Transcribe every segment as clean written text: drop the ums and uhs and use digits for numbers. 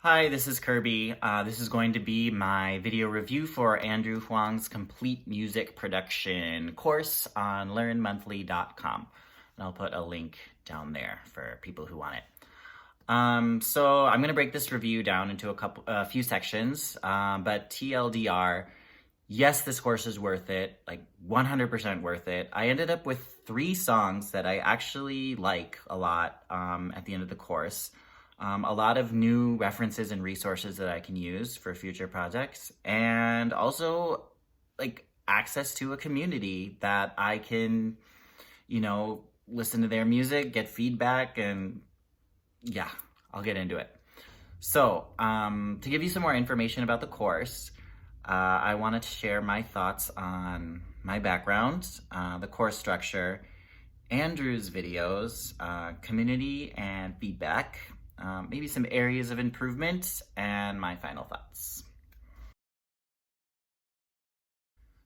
Hi, this is Kirby. This is going to be my video review for Andrew Huang's complete music production course on learnmonthly.com. And I'll put a link down there for people who want it. So I'm going to break this review down into a few sections, but TLDR, yes, this course is worth it, like 100% worth it. I ended up with 3 songs that I actually like a lot at the end of the course. A lot of new references and resources that I can use for future projects, and also like access to a community that I can, listen to their music, get feedback, and yeah, I'll get into it. So, to give you some more information about the course, I wanted to share my thoughts on my background, the course structure, Andrew's videos, community and feedback, maybe some areas of improvement, and my final thoughts.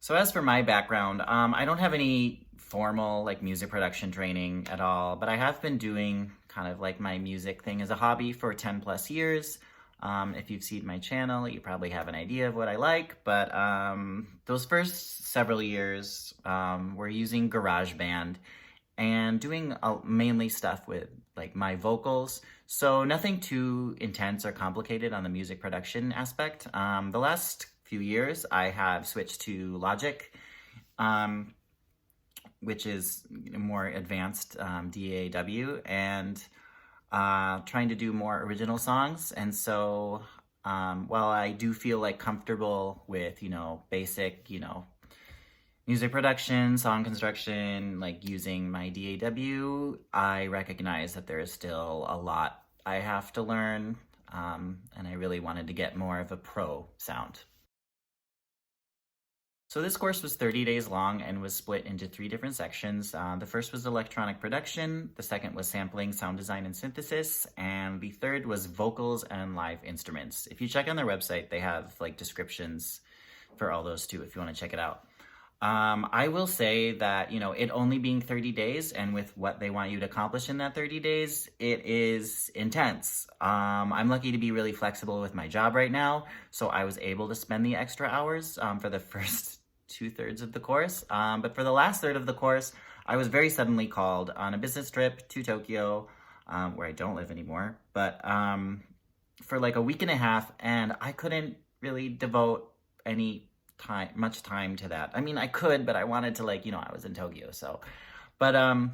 So as for my background, I don't have any formal music production training at all, but I have been doing kind of like my music thing as a hobby for 10 plus years. If you've seen my channel, you probably have an idea of what I like, but those first several years were using GarageBand and doing mainly stuff with my vocals. So nothing too intense or complicated on the music production aspect. The last few years I have switched to Logic, which is more advanced DAW, and trying to do more original songs. And so while I do feel comfortable with, basic, music production, song construction, using my DAW, I recognize that there is still a lot I have to learn, and I really wanted to get more of a pro sound. So this course was 30 days long and was split into 3 different sections. The first was electronic production, the second was sampling, sound design, and synthesis, and the third was vocals and live instruments. If you check on their website, they have descriptions for all those too, if you want to check it out. I will say that, it only being 30 days and with what they want you to accomplish in that 30 days, it is intense. I'm lucky to be really flexible with my job right now, so I was able to spend the extra hours for the first 2/3 of the course. But for the last third of the course, I was very suddenly called on a business trip to Tokyo, where I don't live anymore, but for a week and a half, and I couldn't really devote much time to that. I mean, I could, but I wanted to I was in Tokyo, so. But I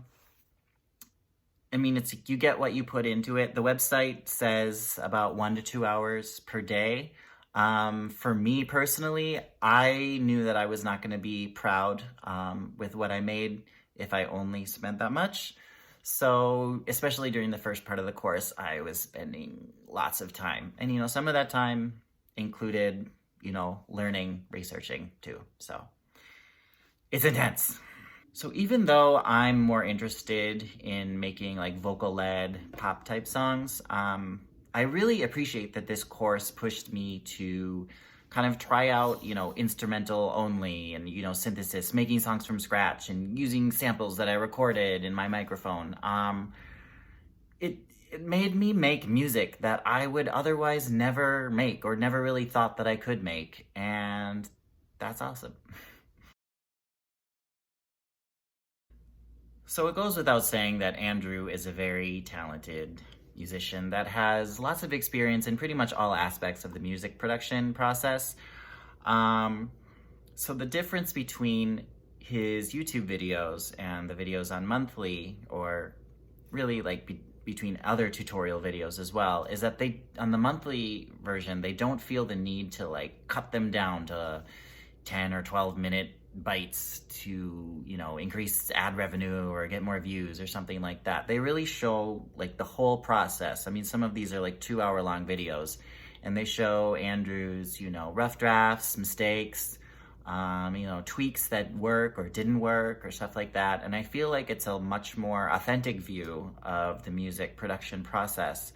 mean, it's you get what you put into it. The website says about 1 to 2 hours per day. For me personally, I knew that I was not going to be proud with what I made if I only spent that much. So especially during the first part of the course, I was spending lots of time, and some of that time included learning, researching too. So it's intense. So even though I'm more interested in making vocal-led pop type songs, I really appreciate that this course pushed me to kind of try out, instrumental only and, synthesis, making songs from scratch and using samples that I recorded in my microphone. It made me make music that I would otherwise never make or never really thought that I could make, and that's awesome. So it goes without saying that Andrew is a very talented musician that has lots of experience in pretty much all aspects of the music production process. So the difference between his YouTube videos and the videos on Monthly, or really between other tutorial videos as well, is that on the Monthly version, they don't feel the need to cut them down to 10 or 12 minute bites to, increase ad revenue or get more views or something like that. They really show the whole process. I mean, some of these are 2-hour long videos, and they show Andrew's, rough drafts, mistakes, tweaks that work or didn't work or stuff like that. And I feel like it's a much more authentic view of the music production process.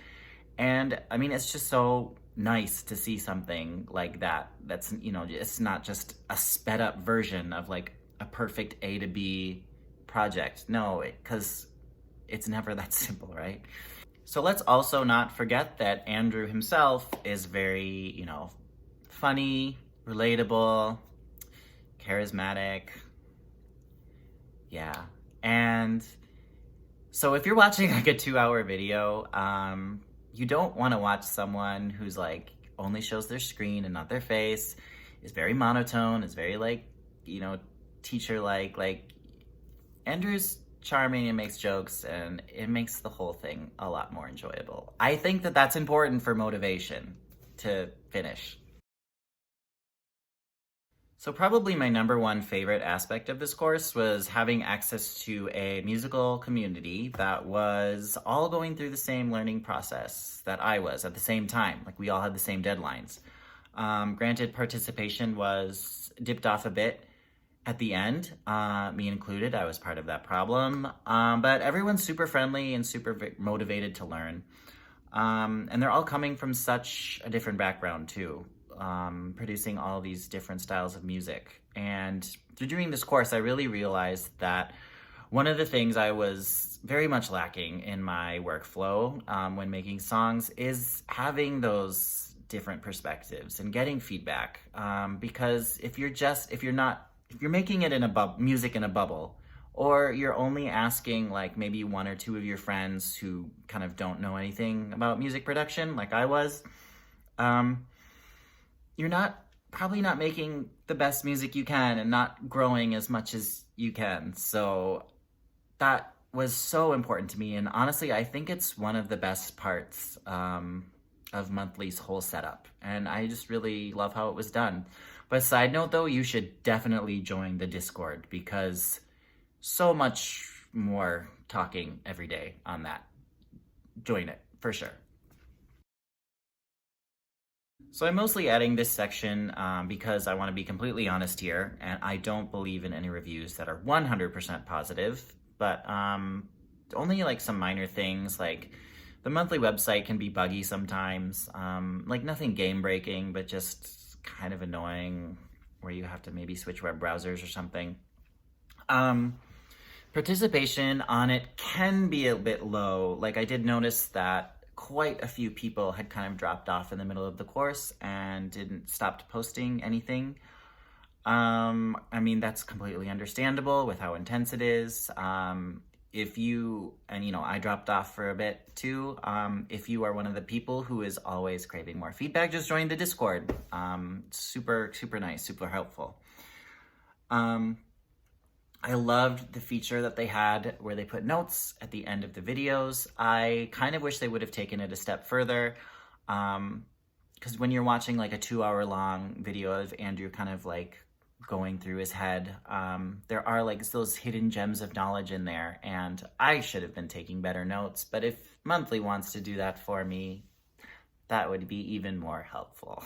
And I mean, it's just so nice to see something like that. That's, it's not just a sped up version of a perfect A to B project. No, because it's never that simple, right? So let's also not forget that Andrew himself is very, funny, relatable, charismatic. Yeah. And so if you're watching like a 2-hour video, you don't want to watch someone who's like only shows their screen and not their face, is very monotone, is very like, teacher like Andrew's charming and makes jokes, and it makes the whole thing a lot more enjoyable. I think that that's important for motivation to finish. So probably my number one favorite aspect of this course was having access to a musical community that was all going through the same learning process that I was at the same time. Like, we all had the same deadlines. Granted, participation was dipped off a bit at the end, me included. I was part of that problem. But everyone's super friendly and super motivated to learn. And they're all coming from such a different background too, producing all these different styles of music. And through doing this course, I really realized that one of the things I was very much lacking in my workflow when making songs is having those different perspectives and getting feedback. Because if you're making it in music in a bubble, or you're only asking like maybe one or two of your friends who kind of don't know anything about music production, like I was, you're probably not making the best music you can and not growing as much as you can. So that was so important to me. And honestly, I think it's one of the best parts of Monthly's whole setup. And I just really love how it was done. But side note though, you should definitely join the Discord, because so much more talking every day on that. Join it, for sure. So I'm mostly adding this section because I want to be completely honest here, and I don't believe in any reviews that are 100% positive, but only like some minor things, like the Monthly website can be buggy sometimes, like nothing game breaking, but just kind of annoying, where you have to maybe switch web browsers or something. Participation on it can be a bit low. Like, I did notice that quite a few people had kind of dropped off in the middle of the course and didn't stop posting anything. I mean, that's completely understandable with how intense it is. I dropped off for a bit too. If you are one of the people who is always craving more feedback, just join the Discord. Super, super nice, super helpful. I loved the feature that they had where they put notes at the end of the videos. I kind of wish they would have taken it a step further. Because when you're watching like a 2-hour long video of Andrew kind of like going through his head, there are like those hidden gems of knowledge in there, and I should have been taking better notes. But if Monthly wants to do that for me, that would be even more helpful.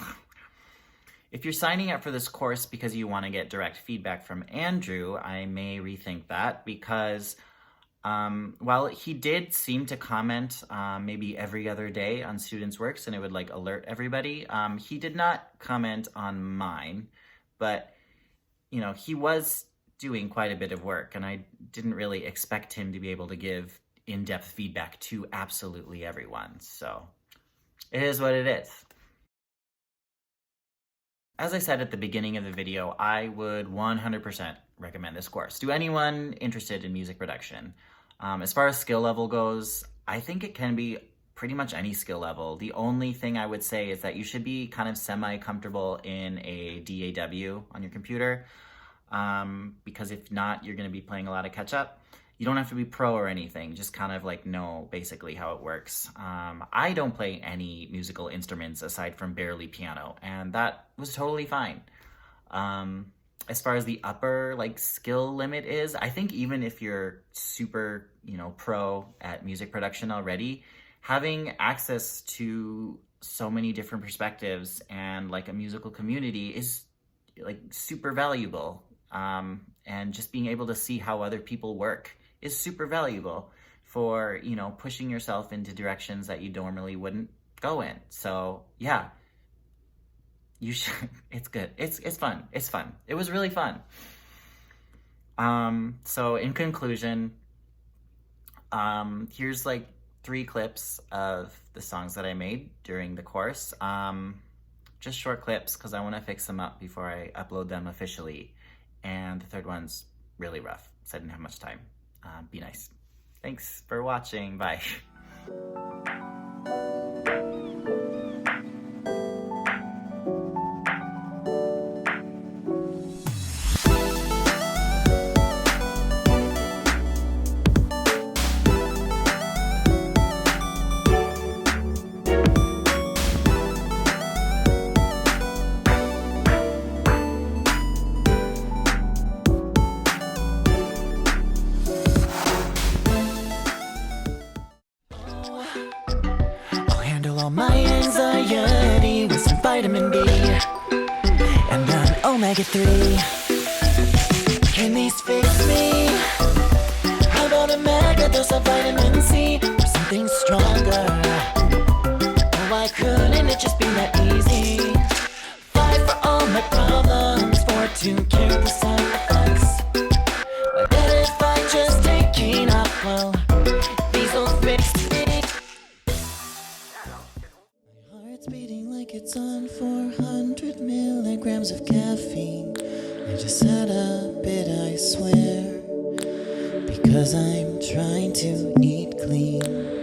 If you're signing up for this course because you want to get direct feedback from Andrew, I may rethink that, because while he did seem to comment maybe every other day on students' works and it would like alert everybody, he did not comment on mine, but he was doing quite a bit of work, and I didn't really expect him to be able to give in-depth feedback to absolutely everyone. So it is what it is. As I said at the beginning of the video, I would 100% recommend this course to anyone interested in music production. As far as skill level goes, I think it can be pretty much any skill level. The only thing I would say is that you should be kind of semi-comfortable in a DAW on your computer, because if not, you're going to be playing a lot of catch-up. You don't have to be pro or anything, just kind of like know basically how it works. I don't play any musical instruments aside from barely piano, and that was totally fine. As far as the upper like skill limit is, I think even if you're super, pro at music production already, having access to so many different perspectives and like a musical community is like super valuable. And just being able to see how other people work is super valuable for, pushing yourself into directions that you normally wouldn't go in. So yeah, you should, it's good. It's fun. It's fun. It was really fun. So in conclusion, here's like 3 clips of the songs that I made during the course. Just short clips because I want to fix them up before I upload them officially. And the third one's really rough, so I didn't have much time. Be nice. Thanks for watching. Bye. My anxiety with some vitamin B and an omega-3. Can these fix me? How about a mega dose of vitamin C or something stronger? Oh, why couldn't it just be that easy? 5 for all my problems, 4 to cure the side effects. I bet if I just take enough, well, these will fix me. It's beating like it's on 400 milligrams of caffeine. I just had a bit, I swear, because I'm trying to eat clean.